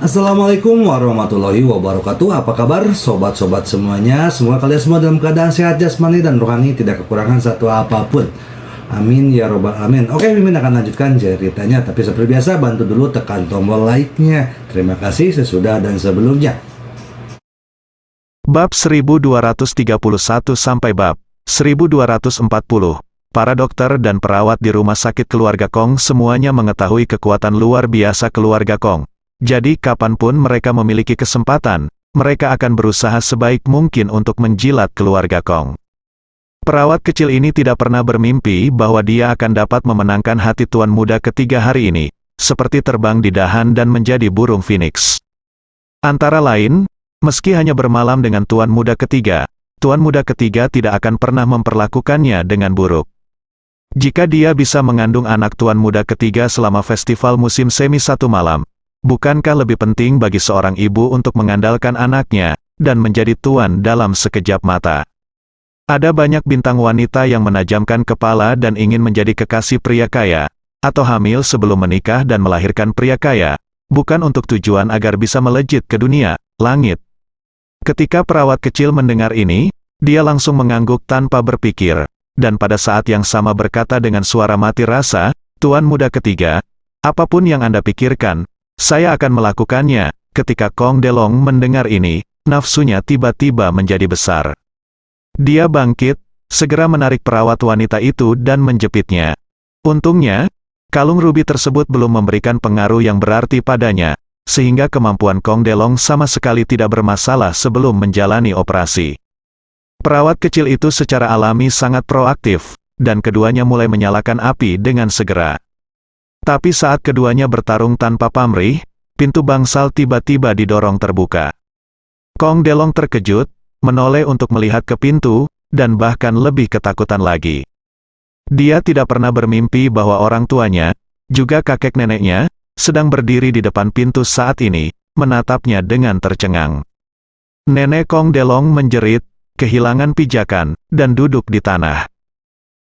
Assalamualaikum warahmatullahi wabarakatuh. Apa kabar sobat-sobat semuanya? Semoga kalian semua dalam keadaan sehat jasmani dan rohani, tidak kekurangan satu apapun. Amin ya robbal alamin. Oke, Mimin akan lanjutkan ceritanya, tapi seperti biasa bantu dulu tekan tombol like-nya. Terima kasih sesudah dan sebelumnya. Bab 1231 sampai bab 1240. Para dokter dan perawat di rumah sakit keluarga Kong semuanya mengetahui kekuatan luar biasa keluarga Kong. Jadi kapanpun mereka memiliki kesempatan, mereka akan berusaha sebaik mungkin untuk menjilat keluarga Kong. Perawat kecil ini tidak pernah bermimpi bahwa dia akan dapat memenangkan hati tuan muda ketiga hari ini, seperti terbang di dahan dan menjadi burung phoenix. Antara lain, meski hanya bermalam dengan tuan muda ketiga tidak akan pernah memperlakukannya dengan buruk. Jika dia bisa mengandung anak tuan muda ketiga selama festival musim semi satu malam, bukankah lebih penting bagi seorang ibu untuk mengandalkan anaknya, dan menjadi tuan dalam sekejap mata? Ada banyak bintang wanita yang menajamkan kepala dan ingin menjadi kekasih pria kaya, atau hamil sebelum menikah dan melahirkan pria kaya, bukan untuk tujuan agar bisa melejit ke dunia langit. Ketika perawat kecil mendengar ini, dia langsung mengangguk tanpa berpikir, dan pada saat yang sama berkata dengan suara mati rasa, "Tuan muda ketiga, apapun yang Anda pikirkan, saya akan melakukannya." Ketika Kong Delong mendengar ini, nafsunya tiba-tiba menjadi besar. Dia bangkit, segera menarik perawat wanita itu dan menjepitnya. Untungnya, kalung rubi tersebut belum memberikan pengaruh yang berarti padanya, sehingga kemampuan Kong Delong sama sekali tidak bermasalah sebelum menjalani operasi. Perawat kecil itu secara alami sangat proaktif, dan keduanya mulai menyalakan api dengan segera. Tapi saat keduanya bertarung tanpa pamrih, pintu bangsal tiba-tiba didorong terbuka. Kong Delong terkejut, menoleh untuk melihat ke pintu, dan bahkan lebih ketakutan lagi. Dia tidak pernah bermimpi bahwa orang tuanya, juga kakek neneknya, sedang berdiri di depan pintu saat ini, menatapnya dengan tercengang. Nenek Kong Delong menjerit, kehilangan pijakan, dan duduk di tanah.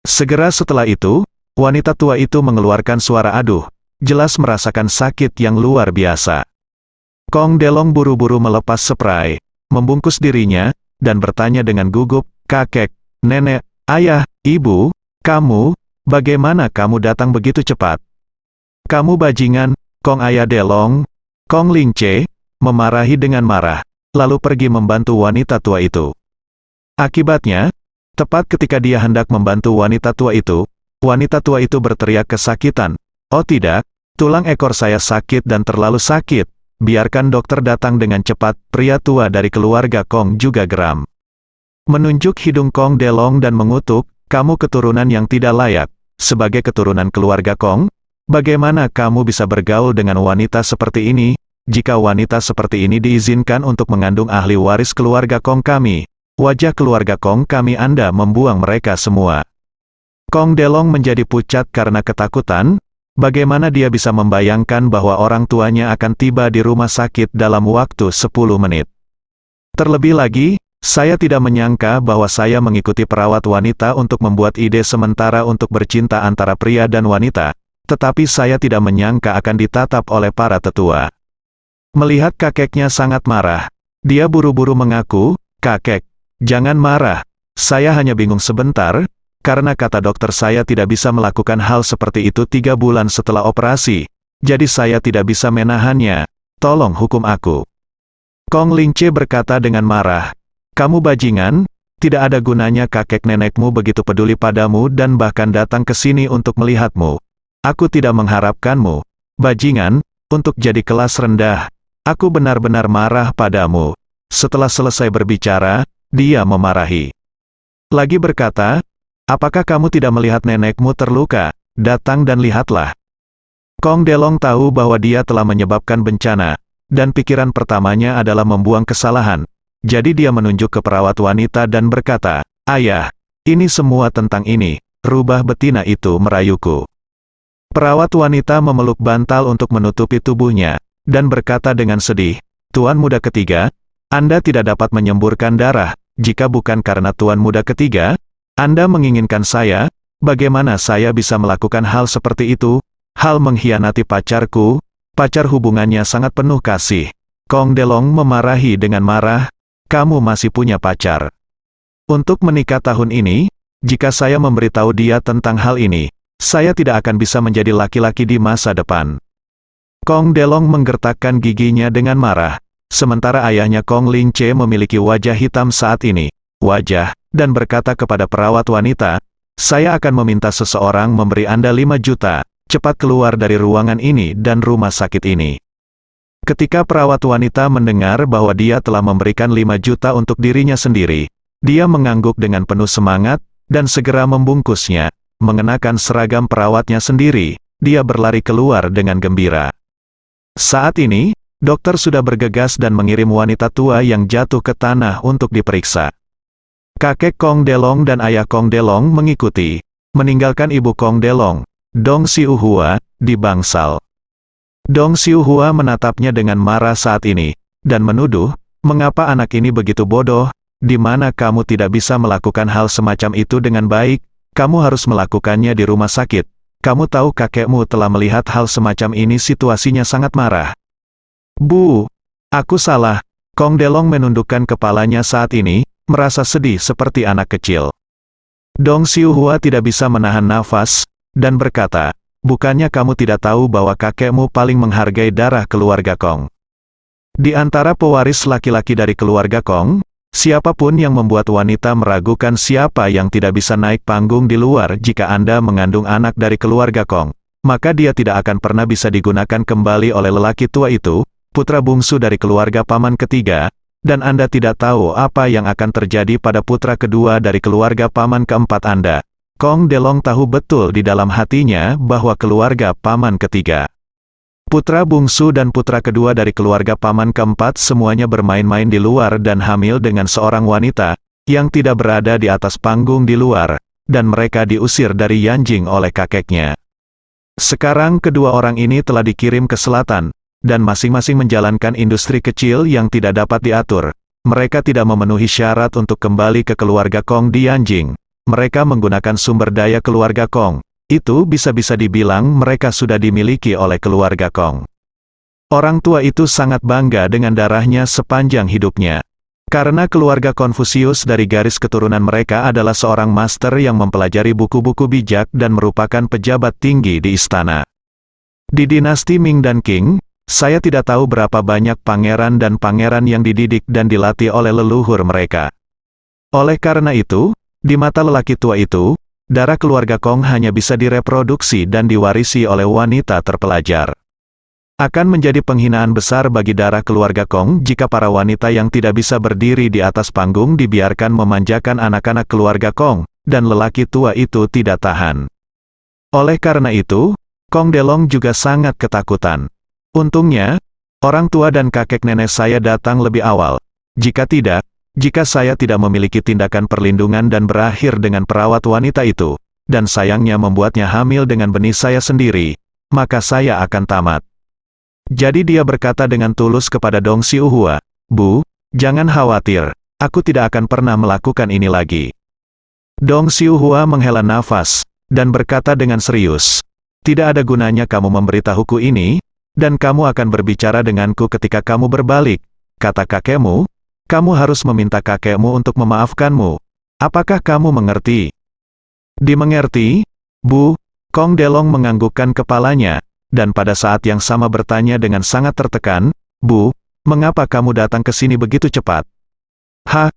Segera setelah itu, wanita tua itu mengeluarkan suara aduh, jelas merasakan sakit yang luar biasa. Kong Delong buru-buru melepas spray, membungkus dirinya, dan bertanya dengan gugup, "Kakek, nenek, ayah, ibu, kamu, bagaimana kamu datang begitu cepat?" "Kamu bajingan, Kong Ayah Delong." Kong Lingce memarahi dengan marah, lalu pergi membantu wanita tua itu. Akibatnya, tepat ketika dia hendak membantu wanita tua itu berteriak kesakitan, "Oh tidak, tulang ekor saya sakit dan terlalu sakit, biarkan dokter datang dengan cepat." Pria tua dari keluarga Kong juga geram. Menunjuk hidung Kong Delong dan mengutuk, "Kamu keturunan yang tidak layak. Sebagai keturunan keluarga Kong, bagaimana kamu bisa bergaul dengan wanita seperti ini? Jika wanita seperti ini diizinkan untuk mengandung ahli waris keluarga Kong kami, wajah keluarga Kong kami Anda membuang mereka semua." Kong Delong menjadi pucat karena ketakutan. Bagaimana dia bisa membayangkan bahwa orang tuanya akan tiba di rumah sakit dalam waktu 10 menit. Terlebih lagi, saya tidak menyangka bahwa saya mengikuti perawat wanita untuk membuat ide sementara untuk bercinta antara pria dan wanita, tetapi saya tidak menyangka akan ditatap oleh para tetua. Melihat kakeknya sangat marah, dia buru-buru mengaku, "Kakek, jangan marah, saya hanya bingung sebentar, karena kata dokter saya tidak bisa melakukan hal seperti itu 3 bulan setelah operasi, jadi saya tidak bisa menahannya, tolong hukum aku." Kong Lingce berkata dengan marah, "Kamu bajingan, tidak ada gunanya kakek nenekmu begitu peduli padamu dan bahkan datang ke sini untuk melihatmu. Aku tidak mengharapkanmu, bajingan, untuk jadi kelas rendah. Aku benar-benar marah padamu." Setelah selesai berbicara, dia memarahi lagi berkata, "Apakah kamu tidak melihat nenekmu terluka? Datang dan lihatlah." Kong Delong tahu bahwa dia telah menyebabkan bencana, dan pikiran pertamanya adalah membuang kesalahan. Jadi dia menunjuk ke perawat wanita dan berkata, "Ayah, ini semua tentang ini, rubah betina itu merayuku." Perawat wanita memeluk bantal untuk menutupi tubuhnya, dan berkata dengan sedih, "Tuan muda ketiga, Anda tidak dapat menyemburkan darah, jika bukan karena Tuan muda ketiga, Anda menginginkan saya, bagaimana saya bisa melakukan hal seperti itu? Hal mengkhianati pacarku, Pacar hubungannya sangat penuh kasih. Kong Delong memarahi dengan marah, kamu masih punya pacar. Untuk menikah tahun ini, jika saya memberitahu dia tentang hal ini, saya tidak akan bisa menjadi laki-laki di masa depan. Kong Delong menggertakkan giginya dengan marah. Sementara ayahnya Kong Lince memiliki wajah hitam saat ini, dan berkata kepada perawat wanita, saya akan meminta seseorang memberi Anda 5 juta, cepat keluar dari ruangan ini dan rumah sakit ini. Ketika perawat wanita mendengar bahwa dia telah memberikan 5 juta untuk dirinya sendiri, dia mengangguk dengan penuh semangat, dan segera membungkusnya, mengenakan seragam perawatnya sendiri, dia berlari keluar dengan gembira. Saat ini, dokter sudah bergegas dan mengirim wanita tua yang jatuh ke tanah untuk diperiksa. Kakek Kong Delong dan ayah Kong Delong mengikuti, meninggalkan ibu Kong Delong, Dong Siuhua, di bangsal. Dong Siuhua menatapnya dengan marah saat ini, dan menuduh, mengapa anak ini begitu bodoh, di mana kamu tidak bisa melakukan hal semacam itu dengan baik, kamu harus melakukannya di rumah sakit. Kamu tahu kakekmu telah melihat hal semacam ini, situasinya sangat marah. Bu, aku salah. Kong Delong menundukkan kepalanya saat ini, merasa sedih seperti anak kecil. Dong Siuhua tidak bisa menahan nafas, dan berkata, bukannya kamu tidak tahu bahwa kakekmu paling menghargai darah keluarga Kong. Di antara pewaris laki-laki dari keluarga Kong, siapapun yang membuat wanita meragukan siapa yang tidak bisa naik panggung di luar jika Anda mengandung anak dari keluarga Kong, maka dia tidak akan pernah bisa digunakan kembali oleh lelaki tua itu, putra bungsu dari keluarga paman ketiga, dan Anda tidak tahu apa yang akan terjadi pada putra kedua dari keluarga paman keempat Anda. Kong Delong tahu betul di dalam hatinya bahwa keluarga paman ketiga, putra bungsu dan putra kedua dari keluarga paman keempat semuanya bermain-main di luar dan hamil dengan seorang wanita, yang tidak berada di atas panggung di luar, dan mereka diusir dari Yanjing oleh kakeknya. Sekarang kedua orang ini telah dikirim ke selatan, dan masing-masing menjalankan industri kecil yang tidak dapat diatur. Mereka tidak memenuhi syarat untuk kembali ke keluarga Kong di Yanjing. Mereka menggunakan sumber daya keluarga Kong. Itu bisa-bisa dibilang mereka sudah dimiliki oleh keluarga Kong. Orang tua itu sangat bangga dengan darahnya sepanjang hidupnya. Karena keluarga Konfusius dari garis keturunan mereka adalah seorang master yang mempelajari buku-buku bijak dan merupakan pejabat tinggi di istana. Di dinasti Ming dan Qing, saya tidak tahu berapa banyak pangeran dan pangeran yang dididik dan dilatih oleh leluhur mereka. Oleh karena itu, di mata lelaki tua itu, darah keluarga Kong hanya bisa direproduksi dan diwarisi oleh wanita terpelajar. Akan menjadi penghinaan besar bagi darah keluarga Kong jika para wanita yang tidak bisa berdiri di atas panggung dibiarkan memanjakan anak-anak keluarga Kong, dan lelaki tua itu tidak tahan. Oleh karena itu, Kong Delong juga sangat ketakutan. Untungnya, orang tua dan kakek nenek saya datang lebih awal. Jika tidak, jika saya tidak memiliki tindakan perlindungan dan berakhir dengan perawat wanita itu, dan sayangnya membuatnya hamil dengan benih saya sendiri, maka saya akan tamat. Jadi dia berkata dengan tulus kepada Dong Siuhua, Bu, jangan khawatir, aku tidak akan pernah melakukan ini lagi. Dong Siuhua menghela nafas, dan berkata dengan serius, tidak ada gunanya kamu memberitahuku ini, dan kamu akan berbicara denganku ketika kamu berbalik, kata kakekmu, kamu harus meminta kakekmu untuk memaafkanmu. Apakah kamu mengerti? Dimengerti, Bu. Kong Delong menganggukkan kepalanya, dan pada saat yang sama bertanya dengan sangat tertekan, Bu, mengapa kamu datang ke sini begitu cepat?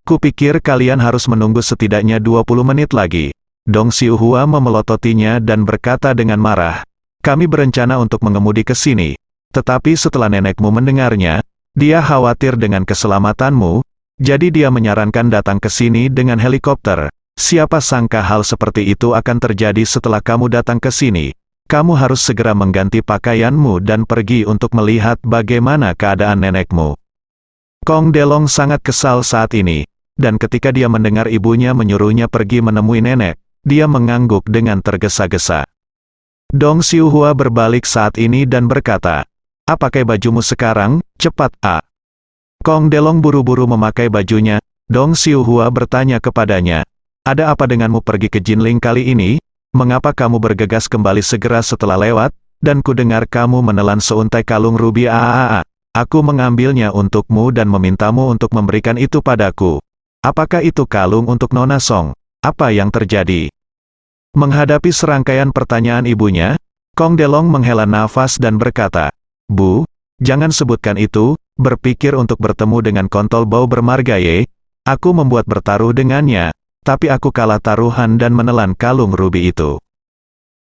Kupikir kalian harus menunggu setidaknya 20 menit lagi. Dong Siuhua memelototinya dan berkata dengan marah, kami berencana untuk mengemudi ke sini. Tetapi setelah nenekmu mendengarnya, dia khawatir dengan keselamatanmu, jadi dia menyarankan datang ke sini dengan helikopter. Siapa sangka hal seperti itu akan terjadi setelah kamu datang ke sini. Kamu harus segera mengganti pakaianmu dan pergi untuk melihat bagaimana keadaan nenekmu. Kong Delong sangat kesal saat ini, dan ketika dia mendengar ibunya menyuruhnya pergi menemui nenek, dia mengangguk dengan tergesa-gesa. Dong Siuhua berbalik saat ini dan berkata, pakai bajumu sekarang, cepat, Kong Delong buru-buru memakai bajunya. Dong Siuhua bertanya kepadanya, ada apa denganmu pergi ke Jinling kali ini? Mengapa kamu bergegas kembali segera setelah lewat? dan kudengar kamu menelan seuntai kalung rubi AAA. Aku mengambilnya untukmu dan memintamu untuk memberikan itu padaku. Apakah itu kalung untuk Nona Song? Apa yang terjadi?" Menghadapi serangkaian pertanyaan ibunya, Kong Delong menghela nafas dan berkata, "Bu, jangan sebutkan itu, berpikir untuk bertemu dengan kontol bau bermarga ye. Aku membuat bertaruh dengannya, tapi aku kalah taruhan dan menelan kalung rubi itu."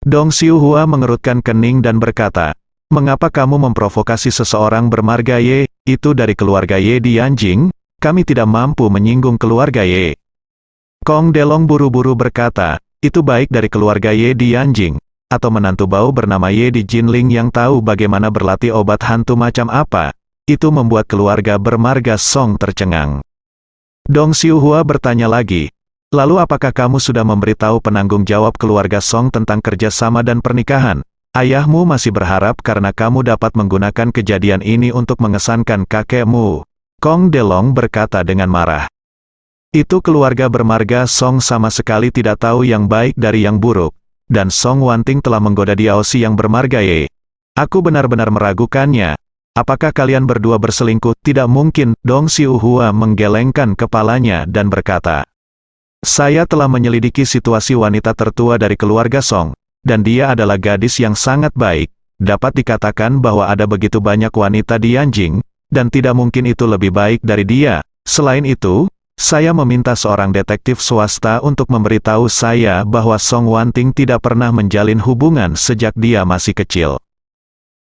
Dong Xiu Hua mengerutkan kening dan berkata, "Mengapa kamu memprovokasi seseorang bermarga ye, itu dari keluarga ye di Yanjing? Kami tidak mampu menyinggung keluarga ye." Kong Delong buru-buru berkata, "Itu baik dari keluarga ye di Yanjing, atau menantu bau bernama ye di Jinling yang tahu bagaimana berlatih obat hantu macam apa." Itu membuat keluarga bermarga Song tercengang. Dong Xiu Hua bertanya lagi, "Lalu apakah kamu sudah memberitahu penanggung jawab keluarga Song tentang kerjasama dan pernikahan? Ayahmu masih berharap karena kamu dapat menggunakan kejadian ini untuk mengesankan kakekmu." Kong Delong berkata dengan marah. "Itu keluarga bermarga Song sama sekali tidak tahu yang baik dari yang buruk, dan Song Wanting telah menggoda Diaosi yang bermarga ye. Aku benar-benar meragukannya. Apakah kalian berdua berselingkuh? Tidak mungkin." Dong Xiu Hua menggelengkan kepalanya dan berkata, "Saya telah menyelidiki situasi wanita tertua dari keluarga Song, dan dia adalah gadis yang sangat baik. Dapat dikatakan bahwa ada begitu banyak wanita di Yanjing, dan tidak mungkin itu lebih baik dari dia. Selain itu, saya meminta seorang detektif swasta untuk memberitahu saya bahwa Song Wanting tidak pernah menjalin hubungan sejak dia masih kecil."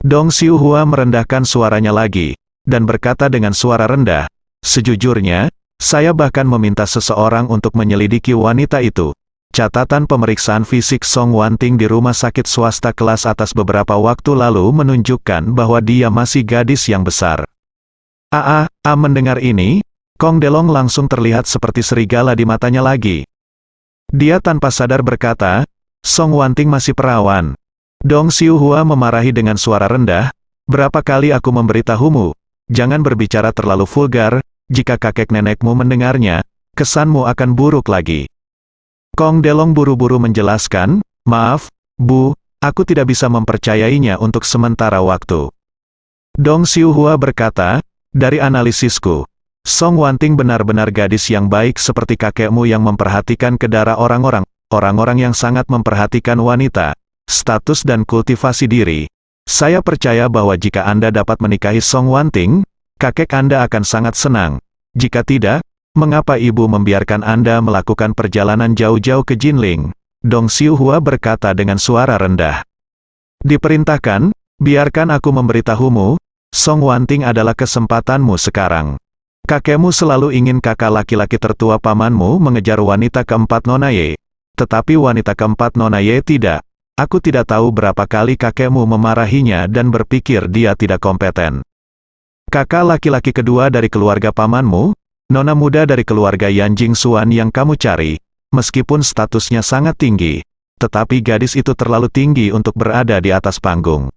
Dong Xiu Hua merendahkan suaranya lagi, dan berkata dengan suara rendah, "Sejujurnya, saya bahkan meminta seseorang untuk menyelidiki wanita itu. Catatan pemeriksaan fisik Song Wanting di rumah sakit swasta kelas atas beberapa waktu lalu menunjukkan bahwa dia masih gadis yang besar." Mendengar ini, Kong Delong langsung terlihat seperti serigala di matanya lagi. Dia tanpa sadar berkata, "Song Wanting masih perawan." Dong Xiu Hua memarahi dengan suara rendah, "Berapa kali aku memberitahumu, jangan berbicara terlalu vulgar, jika kakek nenekmu mendengarnya, kesanmu akan buruk lagi." Kong Delong buru-buru menjelaskan, "Maaf, Bu, aku tidak bisa mempercayainya untuk sementara waktu." Dong Xiu Hua berkata, "Dari analisisku, Song Wanting benar-benar gadis yang baik seperti kakekmu yang memperhatikan kedara orang-orang yang sangat memperhatikan wanita, status dan kultivasi diri. Saya percaya bahwa jika Anda dapat menikahi Song Wanting, kakek Anda akan sangat senang. Jika tidak, mengapa ibu membiarkan Anda melakukan perjalanan jauh-jauh ke Jinling?" Dong Xiu Hua berkata dengan suara rendah. "Diperintahkan, biarkan aku memberitahumu, Song Wanting adalah kesempatanmu sekarang. Kakekmu selalu ingin kakak laki-laki tertua pamanmu mengejar wanita keempat Nona Ye. Tetapi wanita keempat Nona Ye tidak. Aku tidak tahu berapa kali kakekmu memarahinya dan berpikir dia tidak kompeten. Kakak laki-laki kedua dari keluarga pamanmu, nona muda dari keluarga Yanjing Xuan yang kamu cari, meskipun statusnya sangat tinggi, tetapi gadis itu terlalu tinggi untuk berada di atas panggung.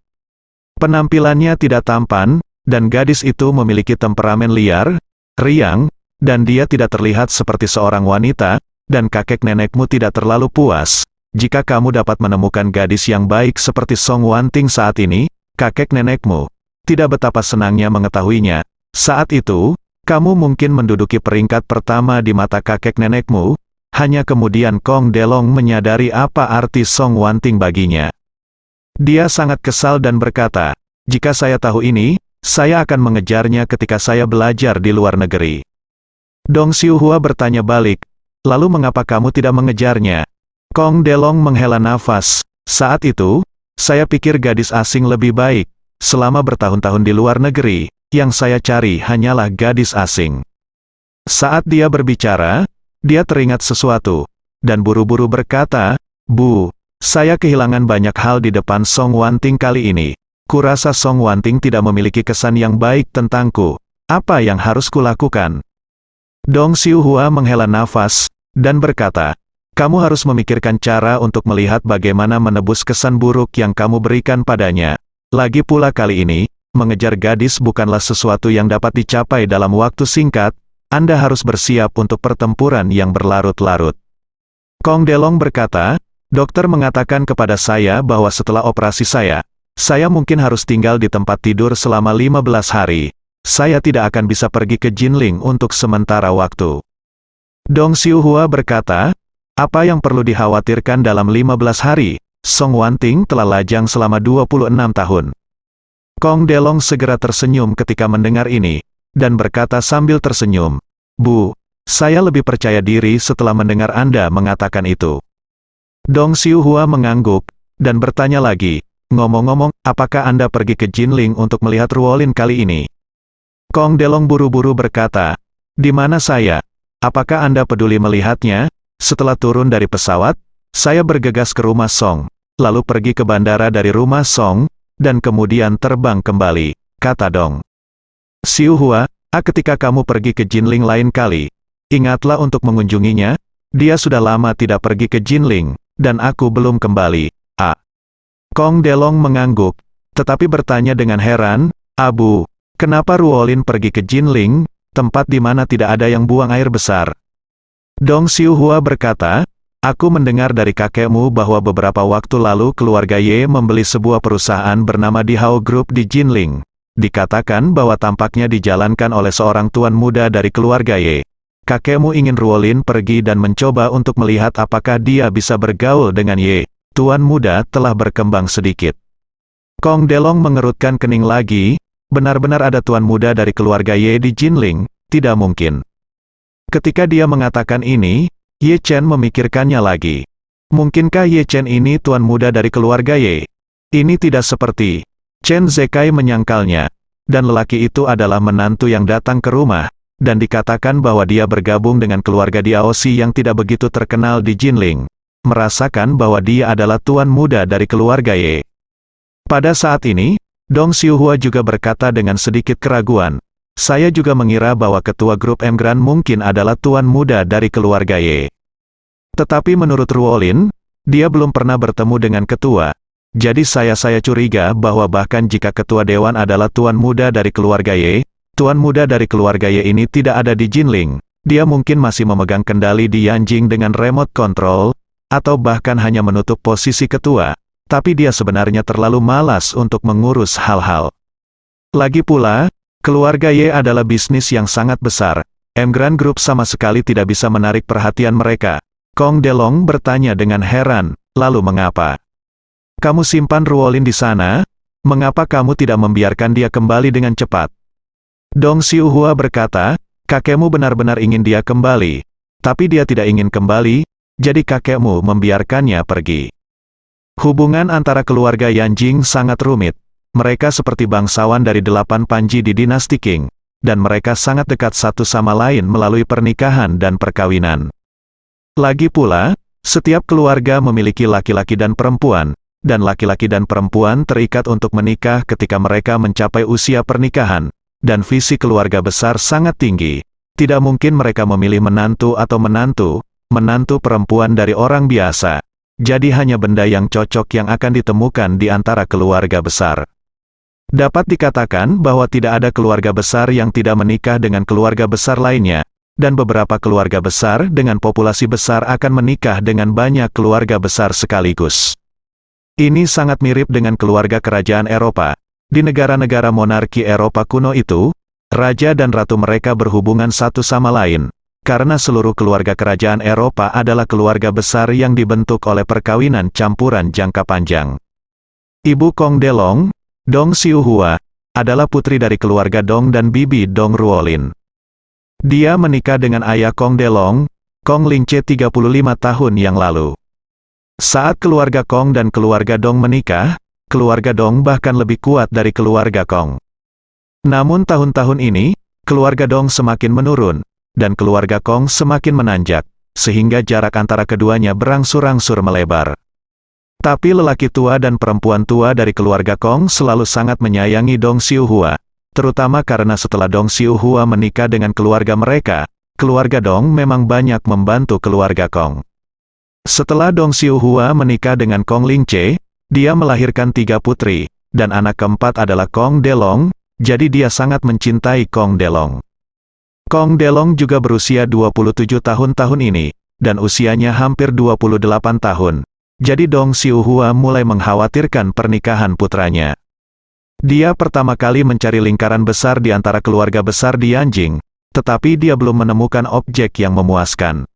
Penampilannya tidak tampan, dan gadis itu memiliki temperamen liar, riang, dan dia tidak terlihat seperti seorang wanita, dan kakek nenekmu tidak terlalu puas. Jika kamu dapat menemukan gadis yang baik seperti Song Wanting saat ini, kakek nenekmu tidak betapa senangnya mengetahuinya. Saat itu, kamu mungkin menduduki peringkat pertama di mata kakek nenekmu." Hanya kemudian Kong Delong menyadari apa arti Song Wanting baginya. Dia sangat kesal dan berkata, "Jika saya tahu ini, saya akan mengejarnya ketika saya belajar di luar negeri." Dong Xiu Hua bertanya balik, "Lalu mengapa kamu tidak mengejarnya?" Kong Delong menghela nafas. "Saat itu, saya pikir gadis asing lebih baik. Selama bertahun-tahun di luar negeri, yang saya cari hanyalah gadis asing." Saat dia berbicara, dia teringat sesuatu, dan buru-buru berkata, "Bu, saya kehilangan banyak hal di depan Song Wanting kali ini. Kurasa Song Wanting tidak memiliki kesan yang baik tentangku. Apa yang harus kulakukan?" Dong Xiu Hua menghela nafas, dan berkata, "Kamu harus memikirkan cara untuk melihat bagaimana menebus kesan buruk yang kamu berikan padanya. Lagi pula kali ini, mengejar gadis bukanlah sesuatu yang dapat dicapai dalam waktu singkat, Anda harus bersiap untuk pertempuran yang berlarut-larut." Kong Delong berkata, "Dokter mengatakan kepada saya bahwa setelah operasi saya Saya mungkin harus tinggal di tempat tidur selama 15 hari. Saya tidak akan bisa pergi ke Jinling untuk sementara waktu. Dong Xiuhua berkata, apa yang perlu dikhawatirkan dalam 15 hari? Song Wanting telah lajang selama 26 tahun. Kong Delong segera tersenyum ketika mendengar ini, dan berkata sambil tersenyum, Bu, saya lebih percaya diri setelah mendengar Anda mengatakan itu. Dong Xiuhua mengangguk, dan bertanya lagi, ngomong-ngomong, apakah Anda pergi ke Jinling untuk melihat Ruolin kali ini? Kong Delong buru-buru berkata, di mana saya? Apakah Anda peduli melihatnya? Setelah turun dari pesawat, saya bergegas ke rumah Song, lalu pergi ke bandara dari rumah Song, dan kemudian terbang kembali, kata Dong Xiuhua, ketika kamu pergi ke Jinling lain kali, ingatlah untuk mengunjunginya, dia sudah lama tidak pergi ke Jinling, dan aku belum kembali. Kong Delong mengangguk, tetapi bertanya dengan heran, Abu, kenapa Ruolin pergi ke Jinling, tempat di mana tidak ada yang buang air besar? Dong Xiuhua berkata, aku mendengar dari kakekmu bahwa beberapa waktu lalu keluarga Ye membeli sebuah perusahaan bernama Dihao Group di Jinling. Dikatakan bahwa tampaknya dijalankan oleh seorang tuan muda dari keluarga Ye. Kakekmu ingin Ruolin pergi dan mencoba untuk melihat apakah dia bisa bergaul dengan Ye. Tuan muda telah berkembang sedikit. Kong Delong mengerutkan kening lagi, benar-benar ada tuan muda dari keluarga Ye di Jinling, tidak mungkin. Ketika dia mengatakan ini, Ye Chen memikirkannya lagi. Mungkinkah Ye Chen ini tuan muda dari keluarga Ye? Ini tidak seperti. Chen Zekai menyangkalnya, dan lelaki itu adalah menantu yang datang ke rumah, dan dikatakan bahwa dia bergabung dengan keluarga Diaosi yang tidak begitu terkenal di Jinling. Merasakan bahwa dia adalah tuan muda dari keluarga Ye. Pada saat ini, Dong Xiuhua juga berkata dengan sedikit keraguan, saya juga mengira bahwa ketua grup Emgran mungkin adalah tuan muda dari keluarga Ye. Tetapi menurut Ruolin, dia belum pernah bertemu dengan ketua. Jadi saya curiga bahwa bahkan jika ketua dewan adalah tuan muda dari keluarga Ye, tuan muda dari keluarga Ye ini tidak ada di Jinling. Dia mungkin masih memegang kendali di Yanjing dengan remote control, atau bahkan hanya menutup posisi ketua, tapi dia sebenarnya terlalu malas untuk mengurus hal-hal. Lagi pula, keluarga Ye adalah bisnis yang sangat besar. Emgran Group sama sekali tidak bisa menarik perhatian mereka. Kong Delong bertanya dengan heran, lalu mengapa? Kamu simpan Ruolin di sana? Mengapa kamu tidak membiarkan dia kembali dengan cepat? Dong Xiuhua berkata, kakekmu benar-benar ingin dia kembali. Tapi dia tidak ingin kembali, jadi kakekmu membiarkannya pergi. Hubungan antara keluarga Yanjing sangat rumit. Mereka seperti bangsawan dari 8 panji di dinasti Qing, dan mereka sangat dekat satu sama lain melalui pernikahan dan perkawinan. Lagi pula, setiap keluarga memiliki laki-laki dan laki-laki dan perempuan terikat untuk menikah ketika mereka mencapai usia pernikahan, dan visi keluarga besar sangat tinggi. Tidak mungkin mereka memilih menantu atau menantu perempuan dari orang biasa. Jadi hanya benda yang cocok yang akan ditemukan di antara keluarga besar. Dapat dikatakan bahwa tidak ada keluarga besar yang tidak menikah dengan keluarga besar lainnya, dan beberapa keluarga besar dengan populasi besar akan menikah dengan banyak keluarga besar sekaligus. Ini sangat mirip dengan keluarga kerajaan Eropa. Di negara-negara monarki Eropa kuno itu, raja dan ratu mereka berhubungan satu sama lain, karena seluruh keluarga kerajaan Eropa adalah keluarga besar yang dibentuk oleh perkawinan campuran jangka panjang. Ibu Kong Delong, Dong Xiuhua, adalah putri dari keluarga Dong dan bibi Dong Ruolin. Dia menikah dengan ayah Kong Delong, Kong Lingche 35 tahun yang lalu. Saat keluarga Kong dan keluarga Dong menikah, keluarga Dong bahkan lebih kuat dari keluarga Kong. Namun tahun-tahun ini, keluarga Dong semakin menurun, dan keluarga Kong semakin menanjak, sehingga jarak antara keduanya berangsur-angsur melebar. Tapi lelaki tua dan perempuan tua dari keluarga Kong selalu sangat menyayangi Dong Xiuhua, terutama karena setelah Dong Xiuhua menikah dengan keluarga mereka, keluarga Dong memang banyak membantu keluarga Kong. Setelah Dong Xiuhua menikah dengan Kong Lingche, dia melahirkan 3 putri, dan anak keempat adalah Kong Delong, jadi dia sangat mencintai Kong Delong. Kong Delong juga berusia 27 tahun ini, dan usianya hampir 28 tahun. Jadi Dong Xiuhua mulai mengkhawatirkan pernikahan putranya. Dia pertama kali mencari lingkaran besar di antara keluarga besar di Yanjing, tetapi dia belum menemukan objek yang memuaskan.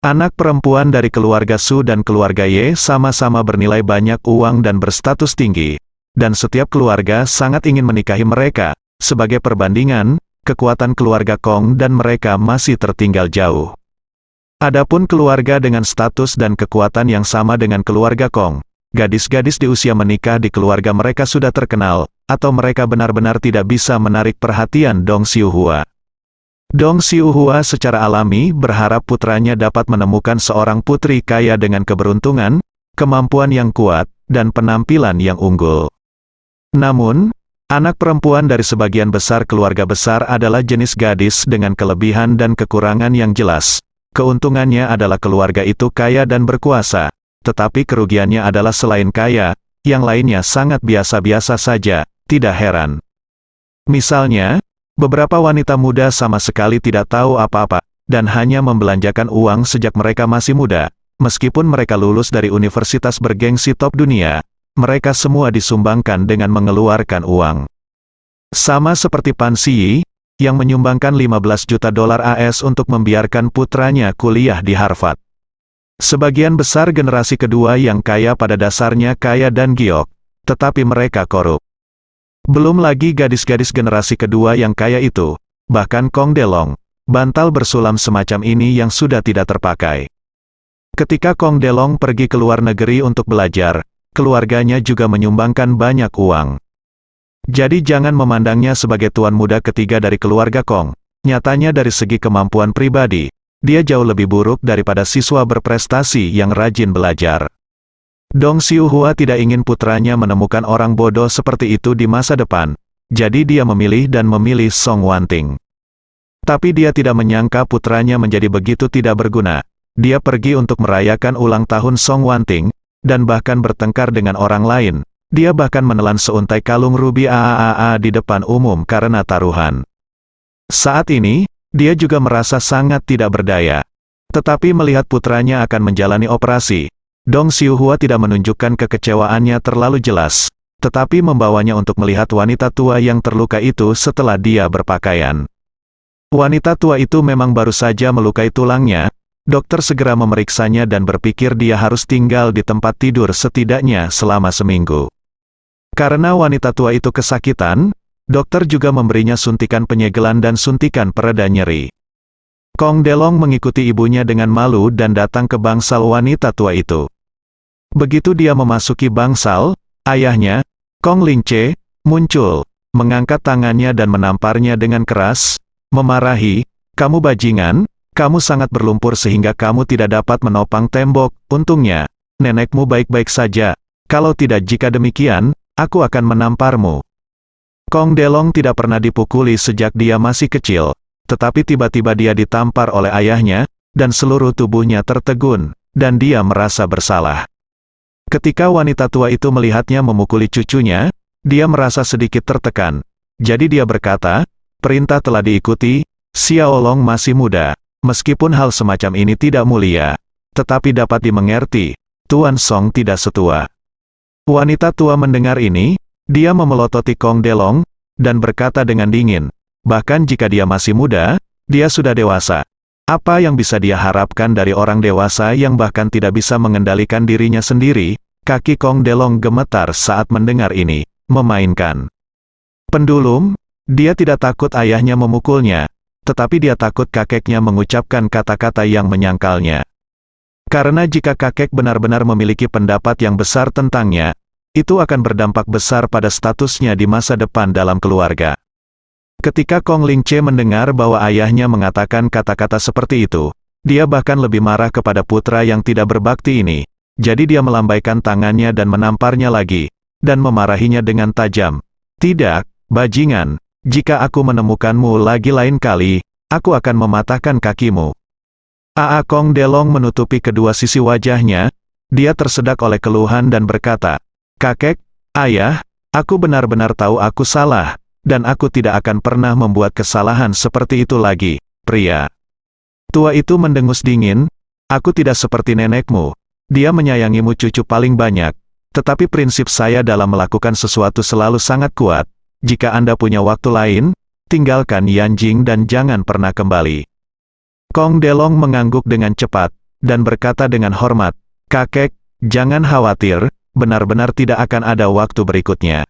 Anak perempuan dari keluarga Su dan keluarga Ye sama-sama bernilai banyak uang dan berstatus tinggi, dan setiap keluarga sangat ingin menikahi mereka. Sebagai perbandingan, kekuatan keluarga Kong dan mereka masih tertinggal jauh. Adapun keluarga dengan status dan kekuatan yang sama dengan keluarga Kong, gadis-gadis di usia menikah di keluarga mereka sudah terkenal, atau mereka benar-benar tidak bisa menarik perhatian Dong Xiuhua. Dong Xiuhua secara alami berharap putranya dapat menemukan seorang putri kaya dengan keberuntungan, kemampuan yang kuat, dan penampilan yang unggul. Namun, anak perempuan dari sebagian besar keluarga besar adalah jenis gadis dengan kelebihan dan kekurangan yang jelas. Keuntungannya adalah keluarga itu kaya dan berkuasa, tetapi kerugiannya adalah selain kaya, yang lainnya sangat biasa-biasa saja, tidak heran. Misalnya, beberapa wanita muda sama sekali tidak tahu apa-apa, dan hanya membelanjakan uang sejak mereka masih muda. Meskipun mereka lulus dari universitas bergengsi top dunia, mereka semua disumbangkan dengan mengeluarkan uang. Sama seperti Pan Siyi, yang menyumbangkan 15 juta dolar AS untuk membiarkan putranya kuliah di Harvard. Sebagian besar generasi kedua yang kaya pada dasarnya kaya dan giok, tetapi mereka korup. Belum lagi gadis-gadis generasi kedua yang kaya itu, bahkan Kong Delong, bantal bersulam semacam ini yang sudah tidak terpakai. Ketika Kong Delong pergi ke luar negeri untuk belajar, keluarganya juga menyumbangkan banyak uang. Jadi jangan memandangnya sebagai tuan muda ketiga dari keluarga Kong. Nyatanya dari segi kemampuan pribadi, dia jauh lebih buruk daripada siswa berprestasi yang rajin belajar. Dong Xiuhua tidak ingin putranya menemukan orang bodoh seperti itu di masa depan, jadi dia memilih Song Wanting. Tapi dia tidak menyangka putranya menjadi begitu tidak berguna. Dia pergi untuk merayakan ulang tahun Song Wanting, dan bahkan bertengkar dengan orang lain. Dia bahkan menelan seuntai kalung rubi AAA di depan umum karena taruhan. Saat ini, dia juga merasa sangat tidak berdaya. Tetapi melihat putranya akan menjalani operasi, Dong Xiuhua tidak menunjukkan kekecewaannya terlalu jelas, tetapi membawanya untuk melihat wanita tua yang terluka itu setelah dia berpakaian. Wanita tua itu memang baru saja melukai tulangnya. Dokter segera memeriksanya dan berpikir dia harus tinggal di tempat tidur setidaknya selama seminggu. Karena wanita tua itu kesakitan, dokter juga memberinya suntikan penyegelan dan suntikan pereda nyeri. Kong Delong mengikuti ibunya dengan malu dan datang ke bangsal wanita tua itu. Begitu dia memasuki bangsal, ayahnya, Kong Lingche, muncul, mengangkat tangannya dan menamparnya dengan keras, memarahi, "Kamu bajingan, kamu sangat berlumpur sehingga kamu tidak dapat menopang tembok. Untungnya, nenekmu baik-baik saja. Kalau tidak, jika demikian, aku akan menamparmu." Kong Delong tidak pernah dipukuli sejak dia masih kecil, tetapi tiba-tiba dia ditampar oleh ayahnya, dan seluruh tubuhnya tertegun, dan dia merasa bersalah. Ketika wanita tua itu melihatnya memukuli cucunya, dia merasa sedikit tertekan. Jadi dia berkata, "Perintah telah diikuti, Xiaolong masih muda. Meskipun hal semacam ini tidak mulia, tetapi dapat dimengerti, Tuan Song tidak setua." Wanita tua mendengar ini, dia memelototi Kong Delong, dan berkata dengan dingin, bahkan jika dia masih muda, dia sudah dewasa. Apa yang bisa dia harapkan dari orang dewasa yang bahkan tidak bisa mengendalikan dirinya sendiri? Kaki Kong Delong gemetar saat mendengar ini. Memainkan pendulum, dia tidak takut ayahnya memukulnya, tetapi dia takut kakeknya mengucapkan kata-kata yang menyangkalnya. Karena jika kakek benar-benar memiliki pendapat yang besar tentangnya, itu akan berdampak besar pada statusnya di masa depan dalam keluarga. Ketika Kong Lingche mendengar bahwa ayahnya mengatakan kata-kata seperti itu, dia bahkan lebih marah kepada putra yang tidak berbakti ini. Jadi dia melambaikan tangannya dan menamparnya lagi, dan memarahinya dengan tajam. "Tidak, bajingan. Jika aku menemukanmu lagi lain kali, aku akan mematahkan kakimu." Kong Delong menutupi kedua sisi wajahnya, dia tersedak oleh keluhan dan berkata, "Kakek, ayah, aku benar-benar tahu aku salah, dan aku tidak akan pernah membuat kesalahan seperti itu lagi." Pria tua itu mendengus dingin, "Aku tidak seperti nenekmu. dia menyayangimu cucu paling banyak. Tetapi prinsip saya dalam melakukan sesuatu selalu sangat kuat. Jika Anda punya waktu lain, tinggalkan Yanjing dan jangan pernah kembali. Kong Delong mengangguk dengan cepat, dan berkata dengan hormat, "Kakek, jangan khawatir, benar-benar tidak akan ada waktu berikutnya."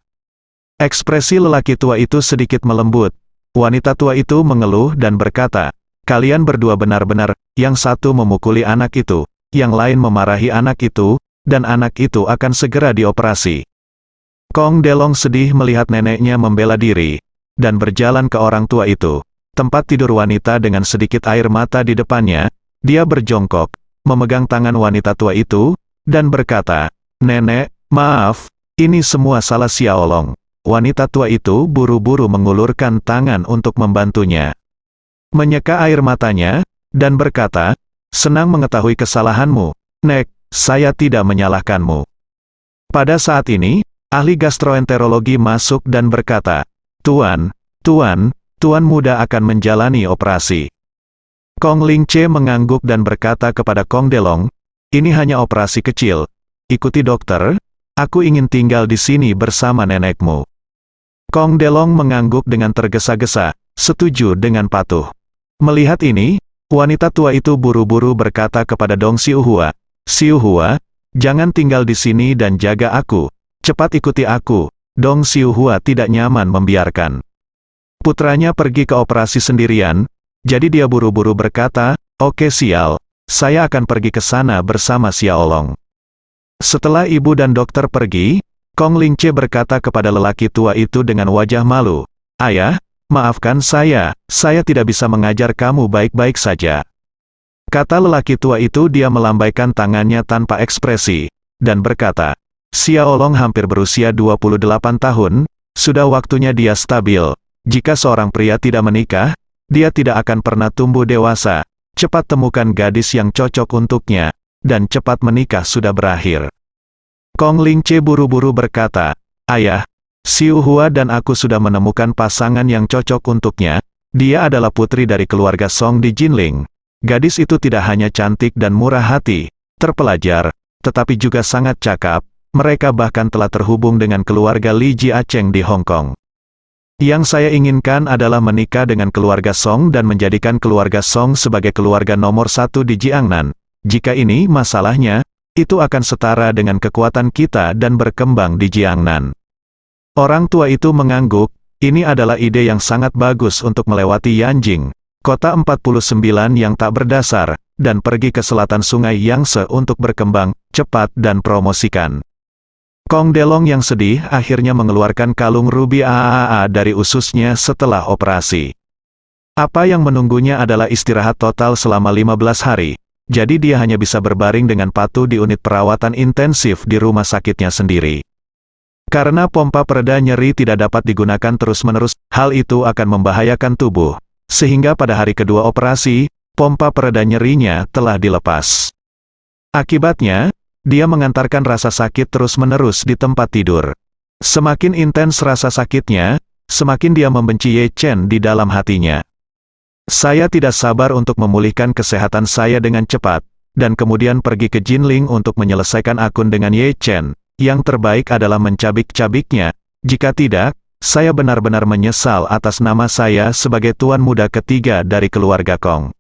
Ekspresi lelaki tua itu sedikit melembut. Wanita tua itu mengeluh dan berkata, "Kalian berdua benar-benar, yang satu memukuli anak itu, yang lain memarahi anak itu, dan anak itu akan segera dioperasi." Kong Delong sedih melihat neneknya membela diri, dan berjalan ke orang tua itu. Tempat tidur wanita dengan sedikit air mata di depannya, dia berjongkok, memegang tangan wanita tua itu, dan berkata, "Nenek, maaf, ini semua salah Xiaolong." Wanita tua itu buru-buru mengulurkan tangan untuk membantunya. Menyeka air matanya, dan berkata, "Senang mengetahui kesalahanmu, Nek. Saya tidak menyalahkanmu." Pada saat ini, ahli gastroenterologi masuk dan berkata, Tuan muda akan menjalani operasi." Kong Lingche mengangguk dan berkata kepada Kong Delong, "Ini hanya operasi kecil. Ikuti dokter, aku ingin tinggal di sini bersama nenekmu." Kong Delong mengangguk dengan tergesa-gesa, setuju dengan patuh. Melihat ini, wanita tua itu buru-buru berkata kepada Dong Xiuhua, "Xiuhua, jangan tinggal di sini dan jaga aku. Cepat ikuti aku." Dong Xiuhua tidak nyaman membiarkan putranya pergi ke operasi sendirian, jadi dia buru-buru berkata, "Oke sial, saya akan pergi ke sana bersama Xiaolong." Setelah ibu dan dokter pergi, Kong Lingche berkata kepada lelaki tua itu dengan wajah malu, "Ayah, maafkan saya tidak bisa mengajar kamu baik-baik saja." Kata lelaki tua itu, dia melambaikan tangannya tanpa ekspresi, dan berkata, "Xiaolong hampir berusia 28 tahun, sudah waktunya dia stabil. Jika seorang pria tidak menikah, dia tidak akan pernah tumbuh dewasa. Cepat temukan gadis yang cocok untuknya, dan cepat menikah sudah berakhir." Kong Lingche buru-buru berkata, "Ayah, Xiuhua dan aku sudah menemukan pasangan yang cocok untuknya. Dia adalah putri dari keluarga Song di Jinling. Gadis itu tidak hanya cantik dan murah hati, terpelajar, tetapi juga sangat cakap. Mereka bahkan telah terhubung dengan keluarga Li Jiacheng di Hong Kong. Yang saya inginkan adalah menikah dengan keluarga Song dan menjadikan keluarga Song sebagai keluarga nomor satu di Jiangnan. Jika ini masalahnya, itu akan setara dengan kekuatan kita dan berkembang di Jiangnan." Orang tua itu mengangguk, ini adalah ide yang sangat bagus untuk melewati Yanjing, kota 49 yang tak berdasar, dan pergi ke selatan sungai Yangtze untuk berkembang cepat dan promosikan. Kong Delong yang sedih akhirnya mengeluarkan kalung rubi AAA dari ususnya setelah operasi. Apa yang menunggunya adalah istirahat total selama 15 hari, jadi dia hanya bisa berbaring dengan patuh di unit perawatan intensif di rumah sakitnya sendiri. Karena pompa pereda nyeri tidak dapat digunakan terus-menerus, hal itu akan membahayakan tubuh, sehingga pada hari kedua operasi, pompa pereda nyerinya telah dilepas. Akibatnya, dia mengantarkan rasa sakit terus-menerus di tempat tidur. Semakin intens rasa sakitnya, semakin dia membenci Ye Chen di dalam hatinya. "Saya tidak sabar untuk memulihkan kesehatan saya dengan cepat, dan kemudian pergi ke Jinling untuk menyelesaikan akun dengan Ye Chen. Yang terbaik adalah mencabik-cabiknya. Jika tidak, saya benar-benar menyesal atas nama saya sebagai tuan muda ketiga dari keluarga Kong."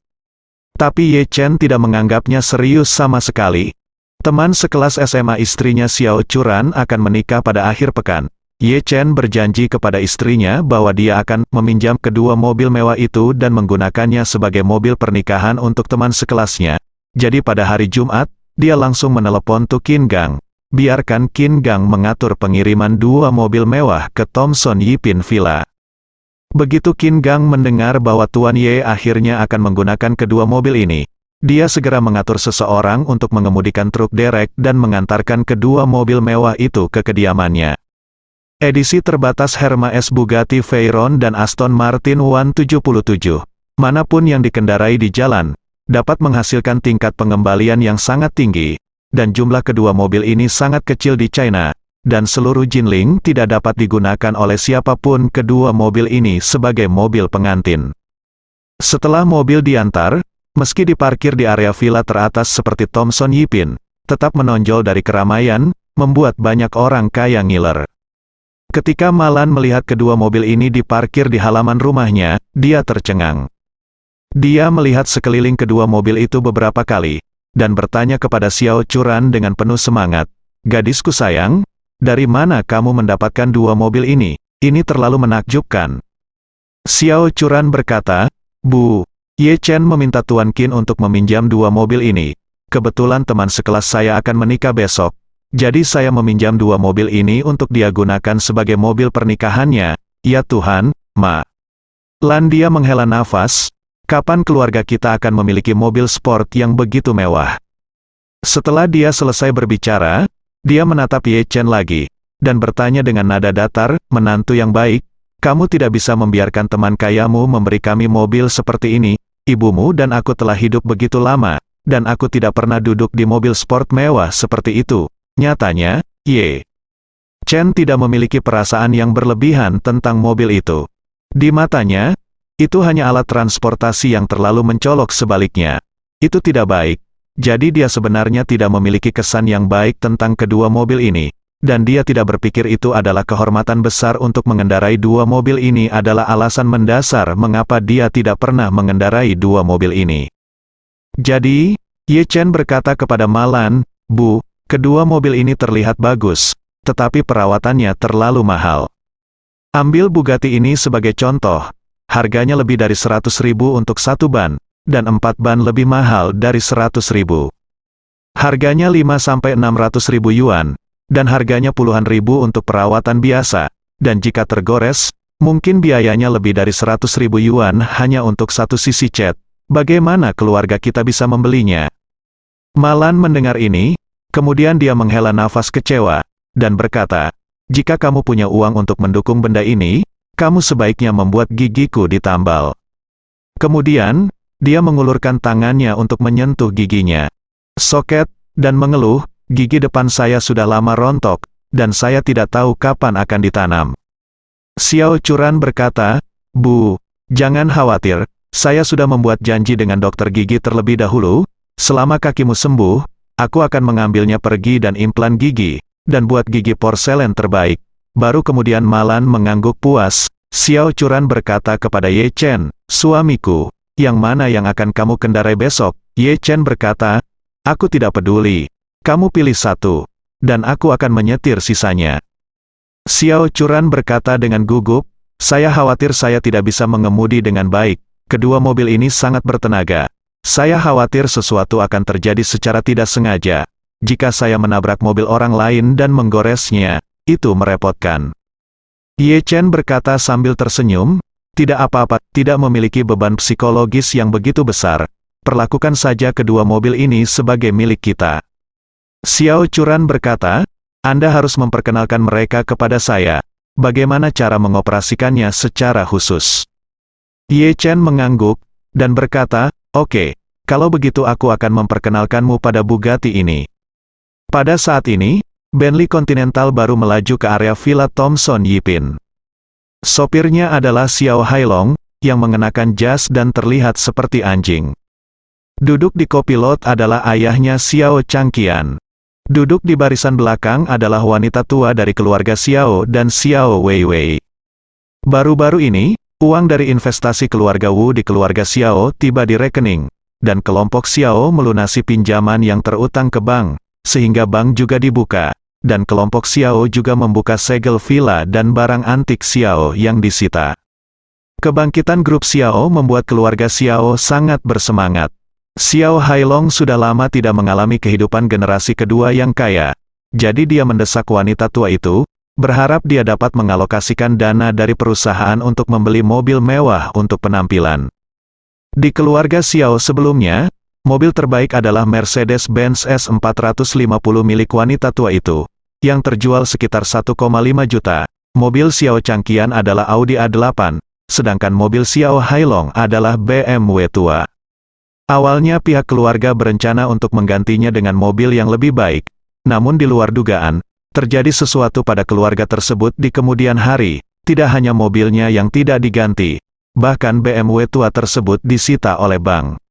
Tapi Ye Chen tidak menganggapnya serius sama sekali. Teman sekelas SMA istrinya Xiao Churan akan menikah pada akhir pekan. Ye Chen berjanji kepada istrinya bahwa dia akan meminjam kedua mobil mewah itu dan menggunakannya sebagai mobil pernikahan untuk teman sekelasnya. Jadi pada hari Jumat, dia langsung menelepon Tu Qin Gang. Biarkan Qin Gang mengatur pengiriman dua mobil mewah ke Thomson Yipin Villa. Begitu Qin Gang mendengar bahwa Tuan Ye akhirnya akan menggunakan kedua mobil ini, dia segera mengatur seseorang untuk mengemudikan truk derek dan mengantarkan kedua mobil mewah itu ke kediamannya. Edisi terbatas Herma S Bugatti Veyron dan Aston Martin 177, manapun yang dikendarai di jalan, dapat menghasilkan tingkat pengembalian yang sangat tinggi, dan jumlah kedua mobil ini sangat kecil di China, dan seluruh Jinling tidak dapat digunakan oleh siapapun kedua mobil ini sebagai mobil pengantin. Setelah mobil diantar, meski diparkir di area villa teratas seperti Thomson Yipin, tetap menonjol dari keramaian, membuat banyak orang kaya ngiler. Ketika Malan melihat kedua mobil ini diparkir di halaman rumahnya, dia tercengang. Dia melihat sekeliling kedua mobil itu beberapa kali, dan bertanya kepada Xiao Churan dengan penuh semangat, "Gadisku sayang, dari mana kamu mendapatkan dua mobil ini? Ini terlalu menakjubkan." Xiao Churan berkata, "Bu, Ye Chen meminta Tuan Qin untuk meminjam dua mobil ini. Kebetulan teman sekelas saya akan menikah besok. Jadi saya meminjam dua mobil ini untuk dia gunakan sebagai mobil pernikahannya. Ya Tuhan, Ma." Lan dia menghela nafas, "Kapan keluarga kita akan memiliki mobil sport yang begitu mewah?" Setelah dia selesai berbicara, dia menatap Ye Chen lagi, dan bertanya dengan nada datar, "Menantu yang baik, kamu tidak bisa membiarkan teman kayamu memberi kami mobil seperti ini. Ibumu dan aku telah hidup begitu lama, dan aku tidak pernah duduk di mobil sport mewah seperti itu." Nyatanya, Ye Chen tidak memiliki perasaan yang berlebihan tentang mobil itu. Di matanya, itu hanya alat transportasi yang terlalu mencolok. Sebaliknya, itu tidak baik. Jadi dia sebenarnya tidak memiliki kesan yang baik tentang kedua mobil ini, dan dia tidak berpikir itu adalah kehormatan besar untuk mengendarai dua mobil ini adalah alasan mendasar mengapa dia tidak pernah mengendarai dua mobil ini. Jadi, Ye Chen berkata kepada Malan, "Bu, kedua mobil ini terlihat bagus, tetapi perawatannya terlalu mahal. Ambil Bugatti ini sebagai contoh. Harganya lebih dari 100.000 untuk satu ban, dan 4 ban lebih mahal dari 100.000. Harganya 5-600.000 yuan, dan harganya puluhan ribu untuk perawatan biasa, dan jika tergores, mungkin biayanya lebih dari 100.000 yuan hanya untuk satu sisi cat. Bagaimana keluarga kita bisa membelinya?" Malan mendengar ini, kemudian dia menghela nafas kecewa, dan berkata, "Jika kamu punya uang untuk mendukung benda ini, kamu sebaiknya membuat gigiku ditambal." Kemudian, dia mengulurkan tangannya untuk menyentuh giginya. Soket, dan mengeluh, "Gigi depan saya sudah lama rontok, dan saya tidak tahu kapan akan ditanam." Xiao Churan berkata, "Bu, jangan khawatir, saya sudah membuat janji dengan dokter gigi terlebih dahulu. Selama kakimu sembuh, aku akan mengambilnya pergi dan implan gigi, dan buat gigi porselen terbaik." Baru kemudian Malan mengangguk puas. Xiao Churan berkata kepada Ye Chen, "Suamiku, yang mana yang akan kamu kendarai besok?" Ye Chen berkata, "Aku tidak peduli. Kamu pilih satu, dan aku akan menyetir sisanya." Xiao Churan berkata dengan gugup, "Saya khawatir saya tidak bisa mengemudi dengan baik. Kedua mobil ini sangat bertenaga. Saya khawatir sesuatu akan terjadi secara tidak sengaja. Jika saya menabrak mobil orang lain dan menggoresnya, itu merepotkan." Ye Chen berkata sambil tersenyum, "Tidak apa-apa, tidak memiliki beban psikologis yang begitu besar. Perlakukan saja kedua mobil ini sebagai milik kita." Xiao Churan berkata, "Anda harus memperkenalkan mereka kepada saya. Bagaimana cara mengoperasikannya secara khusus?" Ye Chen mengangguk, dan berkata, "Oke, kalau begitu aku akan memperkenalkanmu pada Bugatti ini." Pada saat ini, Bentley Continental baru melaju ke area Villa Thomson Yipin. Sopirnya adalah Xiao Hailong, yang mengenakan jas dan terlihat seperti anjing. Duduk di kopilot adalah ayahnya Xiao Changqian. Duduk di barisan belakang adalah wanita tua dari keluarga Xiao dan Xiao Weiwei. Baru-baru ini, uang dari investasi keluarga Wu di keluarga Xiao tiba di rekening, dan kelompok Xiao melunasi pinjaman yang terutang ke bank, sehingga bank juga dibuka, dan kelompok Xiao juga membuka segel villa dan barang antik Xiao yang disita. Kebangkitan grup Xiao membuat keluarga Xiao sangat bersemangat. Xiao Hailong sudah lama tidak mengalami kehidupan generasi kedua yang kaya, jadi dia mendesak wanita tua itu, berharap dia dapat mengalokasikan dana dari perusahaan untuk membeli mobil mewah untuk penampilan. Di keluarga Xiao sebelumnya, mobil terbaik adalah Mercedes-Benz S450 milik wanita tua itu, yang terjual sekitar 1,5 juta. Mobil Xiao Changqian adalah Audi A8, sedangkan mobil Xiao Hailong adalah BMW tua. Awalnya pihak keluarga berencana untuk menggantinya dengan mobil yang lebih baik, namun di luar dugaan, terjadi sesuatu pada keluarga tersebut di kemudian hari. Tidak hanya mobilnya yang tidak diganti, bahkan BMW tua tersebut disita oleh bank.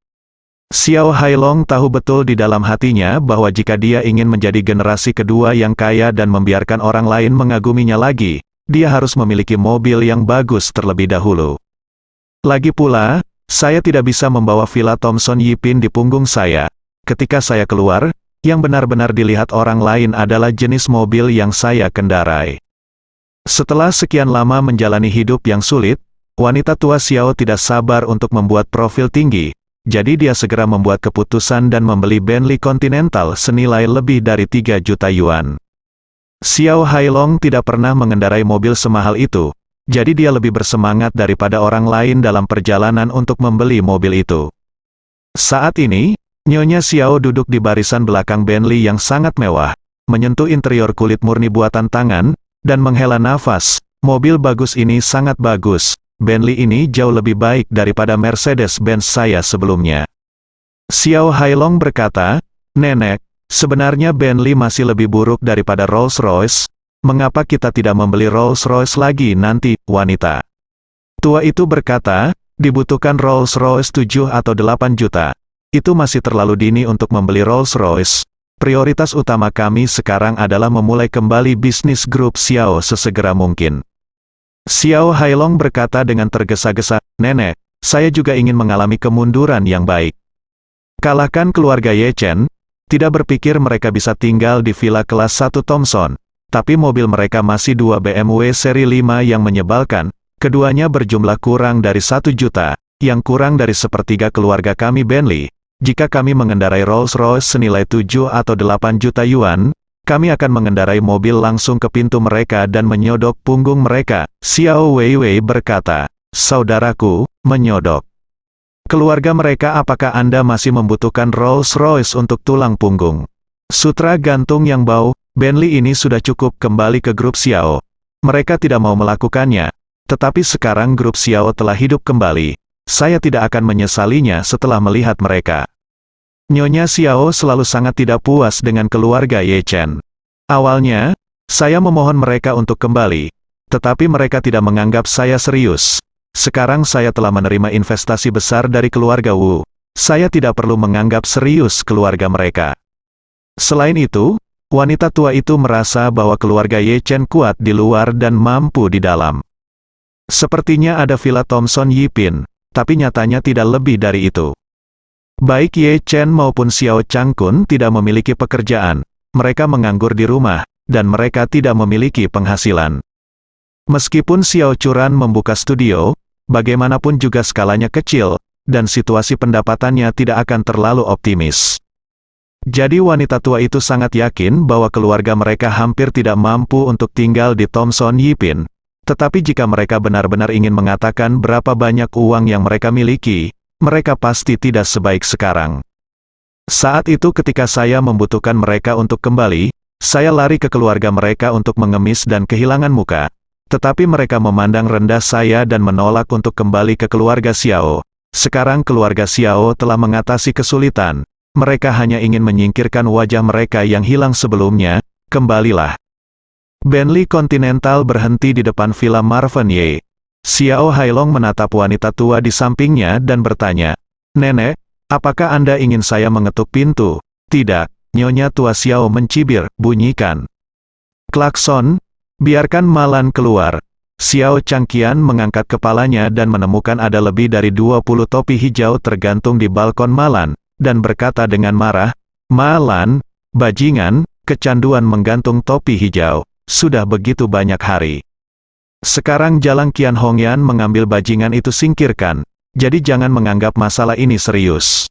Xiao Hailong tahu betul di dalam hatinya bahwa jika dia ingin menjadi generasi kedua yang kaya dan membiarkan orang lain mengaguminya lagi, dia harus memiliki mobil yang bagus terlebih dahulu. Lagi pula, saya tidak bisa membawa villa Thomson Yipin di punggung saya. Ketika saya keluar, yang benar-benar dilihat orang lain adalah jenis mobil yang saya kendarai. Setelah sekian lama menjalani hidup yang sulit, wanita tua Xiao tidak sabar untuk membuat profil tinggi. Jadi dia segera membuat keputusan dan membeli Bentley Continental senilai lebih dari 3 juta yuan. Xiao Hailong tidak pernah mengendarai mobil semahal itu, jadi dia lebih bersemangat daripada orang lain dalam perjalanan untuk membeli mobil itu. Saat ini, Nyonya Xiao duduk di barisan belakang Bentley yang sangat mewah, menyentuh interior kulit murni buatan tangan, dan menghela nafas. Mobil bagus ini sangat bagus. Bentley ini jauh lebih baik daripada Mercedes-Benz saya sebelumnya. Xiao Hailong berkata, "Nenek, sebenarnya Bentley masih lebih buruk daripada Rolls-Royce. Mengapa kita tidak membeli Rolls-Royce lagi nanti, wanita?" Tua itu berkata, "Dibutuhkan Rolls-Royce 7 atau 8 juta. Itu masih terlalu dini untuk membeli Rolls-Royce. Prioritas utama kami sekarang adalah memulai kembali bisnis grup Xiao sesegera mungkin." Xiao Hailong berkata dengan tergesa-gesa, "Nenek, saya juga ingin mengalami kemunduran yang baik. Kalahkan keluarga Ye Chen, tidak berpikir mereka bisa tinggal di villa kelas 1 Thomson, tapi mobil mereka masih 2 BMW seri 5 yang menyebalkan, keduanya berjumlah kurang dari 1 juta, yang kurang dari sepertiga keluarga kami Bentley. Jika kami mengendarai Rolls-Royce senilai 7 atau 8 juta yuan, kami akan mengendarai mobil langsung ke pintu mereka dan menyodok punggung mereka." Xiao Weiwei berkata, "Saudaraku, menyodok. Keluarga mereka, apakah Anda masih membutuhkan Rolls-Royce untuk tulang punggung? Sutra gantung yang bau, Bentley ini sudah cukup kembali ke grup Xiao. Mereka tidak mau melakukannya, tetapi sekarang grup Xiao telah hidup kembali. Saya tidak akan menyesalinya setelah melihat mereka." Nyonya Xiao selalu sangat tidak puas dengan keluarga Ye Chen. "Awalnya, saya memohon mereka untuk kembali, tetapi mereka tidak menganggap saya serius. Sekarang saya telah menerima investasi besar dari keluarga Wu. Saya tidak perlu menganggap serius keluarga mereka." Selain itu, wanita tua itu merasa bahwa keluarga Ye Chen kuat di luar dan mampu di dalam. Sepertinya ada villa Thomson Yipin, tapi nyatanya tidak lebih dari itu. Baik Ye Chen maupun Xiao Changkun tidak memiliki pekerjaan, mereka menganggur di rumah, dan mereka tidak memiliki penghasilan. Meskipun Xiao Churan membuka studio, bagaimanapun juga skalanya kecil, dan situasi pendapatannya tidak akan terlalu optimis. Jadi wanita tua itu sangat yakin bahwa keluarga mereka hampir tidak mampu untuk tinggal di Thomson Yipin. Tetapi jika mereka benar-benar ingin mengatakan berapa banyak uang yang mereka miliki, mereka pasti tidak sebaik sekarang. Saat itu ketika saya membutuhkan mereka untuk kembali, saya lari ke keluarga mereka untuk mengemis dan kehilangan muka. Tetapi mereka memandang rendah saya dan menolak untuk kembali ke keluarga Xiao. Sekarang keluarga Xiao telah mengatasi kesulitan. Mereka hanya ingin menyingkirkan wajah mereka yang hilang sebelumnya. Kembalilah. Bentley Continental berhenti di depan villa Marvin Ye. Xiao Hailong menatap wanita tua di sampingnya dan bertanya, "Nenek, apakah Anda ingin saya mengetuk pintu?" "Tidak," Nyonya tua Xiao mencibir, "bunyikan klakson, biarkan Malan keluar." Xiao Changqian mengangkat kepalanya dan menemukan ada lebih dari 20 topi hijau tergantung di balkon Malan, dan berkata dengan marah, "Malan, bajingan, kecanduan menggantung topi hijau. Sudah begitu banyak hari. Sekarang jalan Qian Hongyan mengambil bajingan itu, singkirkan. Jadi jangan menganggap masalah ini serius."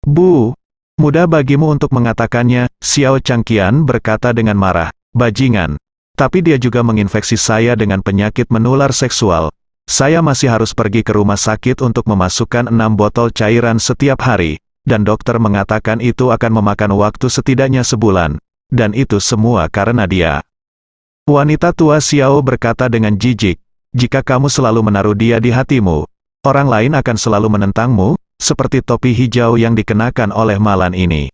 "Bu, mudah bagimu untuk mengatakannya," Xiao Changqian berkata dengan marah, "bajingan. Tapi dia juga menginfeksi saya dengan penyakit menular seksual. Saya masih harus pergi ke rumah sakit untuk memasukkan 6 botol cairan setiap hari, dan dokter mengatakan itu akan memakan waktu setidaknya sebulan. Dan itu semua karena dia." Wanita tua Xiao berkata dengan jijik, "Jika kamu selalu menaruh dia di hatimu, orang lain akan selalu menentangmu, seperti topi hijau yang dikenakan oleh Malan ini.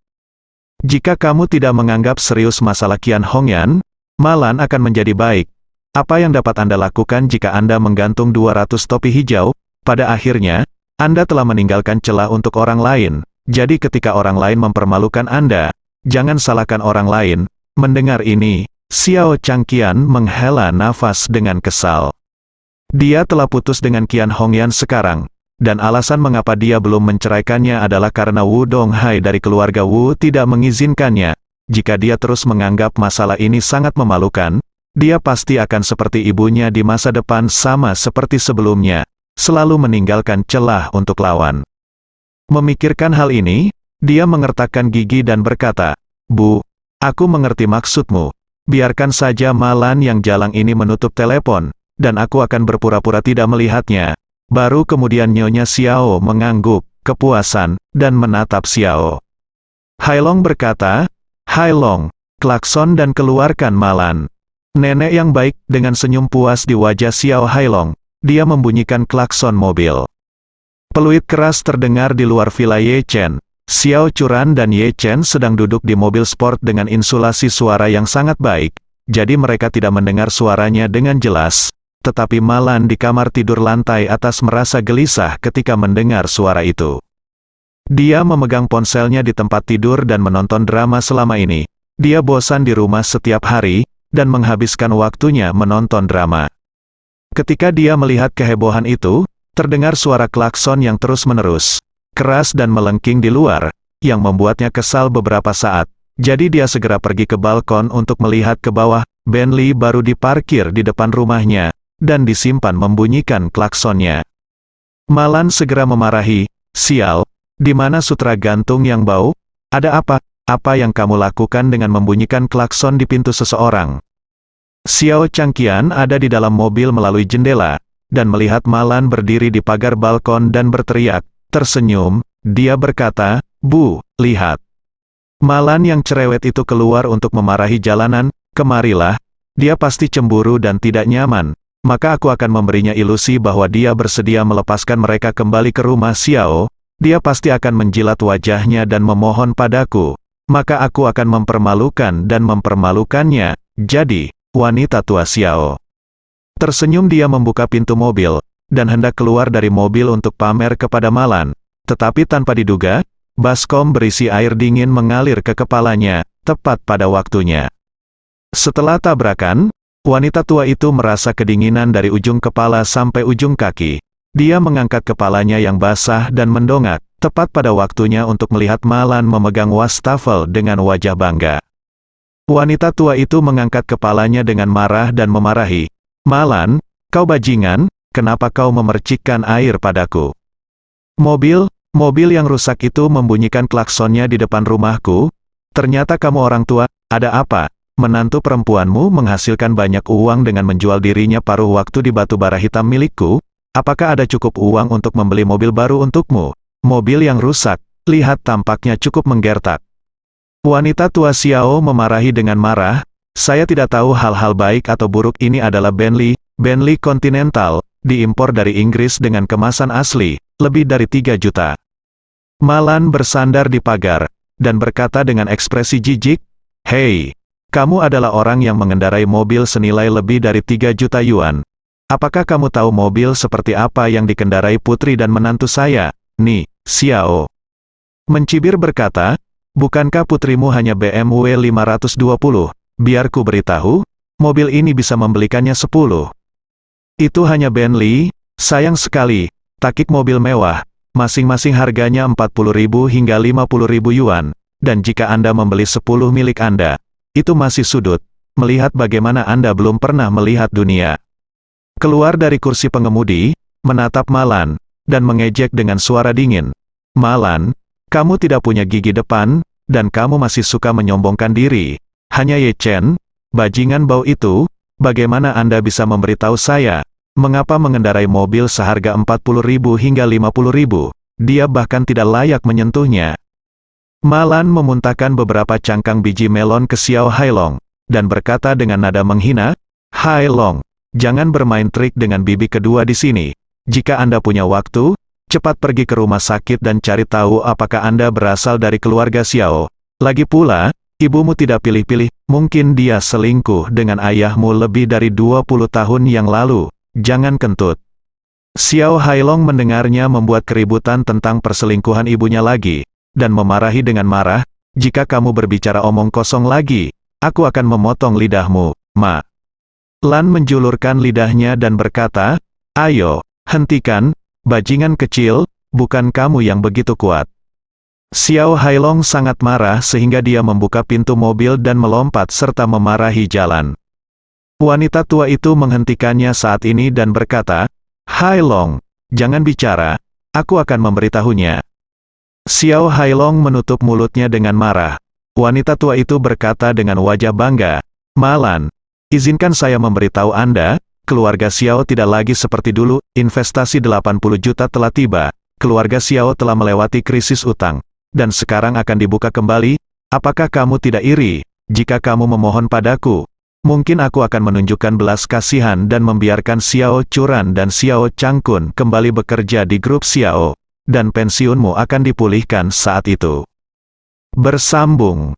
Jika kamu tidak menganggap serius masalah Qian Hongyan, Malan akan menjadi baik. Apa yang dapat Anda lakukan jika Anda menggantung 200 topi hijau? Pada akhirnya, Anda telah meninggalkan celah untuk orang lain. Jadi ketika orang lain mempermalukan Anda, jangan salahkan orang lain. Mendengar ini, Xiao Changqian menghela nafas dengan kesal. Dia telah putus dengan Qian Hongyan sekarang, dan alasan mengapa dia belum menceraikannya adalah karena Wu Donghai dari keluarga Wu tidak mengizinkannya. Jika dia terus menganggap masalah ini sangat memalukan, dia pasti akan seperti ibunya di masa depan sama seperti sebelumnya, selalu meninggalkan celah untuk lawan. Memikirkan hal ini, dia mengertakkan gigi dan berkata, "Bu, aku mengerti maksudmu. Biarkan saja Malan yang jalang ini menutup telepon, dan aku akan berpura-pura tidak melihatnya." Baru kemudian Nyonya Xiao mengangguk, kepuasan, dan menatap Xiao. Hailong berkata, "Hailong, klakson dan keluarkan Malan." Nenek yang baik dengan senyum puas di wajah Xiao Hailong, dia membunyikan klakson mobil. Peluit keras terdengar di luar villa Ye Chen. Xiao Churan dan Ye Chen sedang duduk di mobil sport dengan insulasi suara yang sangat baik, jadi mereka tidak mendengar suaranya dengan jelas. Tetapi Malan di kamar tidur lantai atas merasa gelisah ketika mendengar suara itu. Dia memegang ponselnya di tempat tidur dan menonton drama selama ini. Dia bosan di rumah setiap hari, dan menghabiskan waktunya menonton drama. Ketika dia melihat kehebohan itu, terdengar suara klakson yang terus-menerus, keras dan melengking di luar, yang membuatnya kesal beberapa saat. Jadi dia segera pergi ke balkon untuk melihat ke bawah. Bentley baru diparkir di depan rumahnya, dan disimpan membunyikan klaksonnya. Malan segera memarahi, "Sial, di mana sutra gantung yang bau? Ada apa? Apa yang kamu lakukan dengan membunyikan klakson di pintu seseorang?" Xiao Changqian ada di dalam mobil melalui jendela, dan melihat Malan berdiri di pagar balkon dan berteriak. Tersenyum, dia berkata, "Bu, lihat." Malan yang cerewet itu keluar untuk memarahi jalanan. "Kemarilah, dia pasti cemburu dan tidak nyaman. Maka aku akan memberinya ilusi bahwa dia bersedia melepaskan mereka kembali ke rumah Xiao. Dia pasti akan menjilat wajahnya dan memohon padaku. Maka aku akan mempermalukan dan mempermalukannya. Jadi, wanita tua Xiao." Tersenyum dia membuka pintu mobil, dan hendak keluar dari mobil untuk pamer kepada Malan. Tetapi tanpa diduga, baskom berisi air dingin mengalir ke kepalanya, tepat pada waktunya. Setelah tabrakan, wanita tua itu merasa kedinginan dari ujung kepala sampai ujung kaki. Dia mengangkat kepalanya yang basah dan mendongak, tepat pada waktunya untuk melihat Malan memegang wastafel dengan wajah bangga. Wanita tua itu mengangkat kepalanya dengan marah dan memarahi. "Malan, kau bajingan, kenapa kau memercikkan air padaku?" Mobil yang rusak itu membunyikan klaksonnya di depan rumahku. Ternyata kamu orang tua, ada apa? Menantu perempuanmu menghasilkan banyak uang dengan menjual dirinya paruh waktu di batu bara hitam milikku. Apakah ada cukup uang untuk membeli mobil baru untukmu? Mobil yang rusak, lihat tampaknya cukup menggertak. Wanita tua Xiao memarahi dengan marah. "Saya tidak tahu hal-hal baik atau buruk. Ini adalah Bentley Continental, diimpor dari Inggris dengan kemasan asli, lebih dari 3 juta. Malan bersandar di pagar, dan berkata dengan ekspresi jijik, "Hei, kamu adalah orang yang mengendarai mobil senilai lebih dari 3 juta yuan. Apakah kamu tahu mobil seperti apa yang dikendarai putri dan menantu saya, Ni Xiao?" Mencibir berkata, "Bukankah putrimu hanya BMW 520? Biar ku beritahu, mobil ini bisa membelikannya 10. Itu hanya Bentley, sayang sekali, takik mobil mewah, masing-masing harganya 40.000 hingga 50.000 yuan, dan jika Anda membeli 10 milik Anda, itu masih sudut, melihat bagaimana Anda belum pernah melihat dunia." Keluar dari kursi pengemudi, menatap Malan, dan mengejek dengan suara dingin. "Malan, kamu tidak punya gigi depan, dan kamu masih suka menyombongkan diri. Hanya Ye Chen, bajingan bau itu, bagaimana Anda bisa memberitahu saya, mengapa mengendarai mobil seharga 40.000 hingga 50.000, dia bahkan tidak layak menyentuhnya." Malan memuntahkan beberapa cangkang biji melon ke Xiao Hailong, dan berkata dengan nada menghina, "Hailong, jangan bermain trik dengan bibi kedua di sini. Jika Anda punya waktu, cepat pergi ke rumah sakit dan cari tahu apakah Anda berasal dari keluarga Xiao. Lagi pula, ibumu tidak pilih-pilih, mungkin dia selingkuh dengan ayahmu lebih dari 20 tahun yang lalu. Jangan kentut." Xiao Hailong mendengarnya membuat keributan tentang perselingkuhan ibunya lagi, dan memarahi dengan marah, "Jika kamu berbicara omong kosong lagi, aku akan memotong lidahmu, Ma." Lan menjulurkan lidahnya dan berkata, "Ayo, hentikan, bajingan kecil, bukan kamu yang begitu kuat." Xiao Hailong sangat marah sehingga dia membuka pintu mobil dan melompat serta memarahi jalan. Wanita tua itu menghentikannya saat ini dan berkata, "Hailong, jangan bicara, aku akan memberitahunya." Xiao Hailong menutup mulutnya dengan marah. Wanita tua itu berkata dengan wajah bangga, "Malan, izinkan saya memberitahu Anda, keluarga Xiao tidak lagi seperti dulu, investasi 80 juta telah tiba, keluarga Xiao telah melewati krisis utang, dan sekarang akan dibuka kembali. Apakah kamu tidak iri? Jika kamu memohon padaku, mungkin aku akan menunjukkan belas kasihan dan membiarkan Xiao Churan dan Xiao Changkun kembali bekerja di grup Xiao, dan pensiunmu akan dipulihkan saat itu." Bersambung.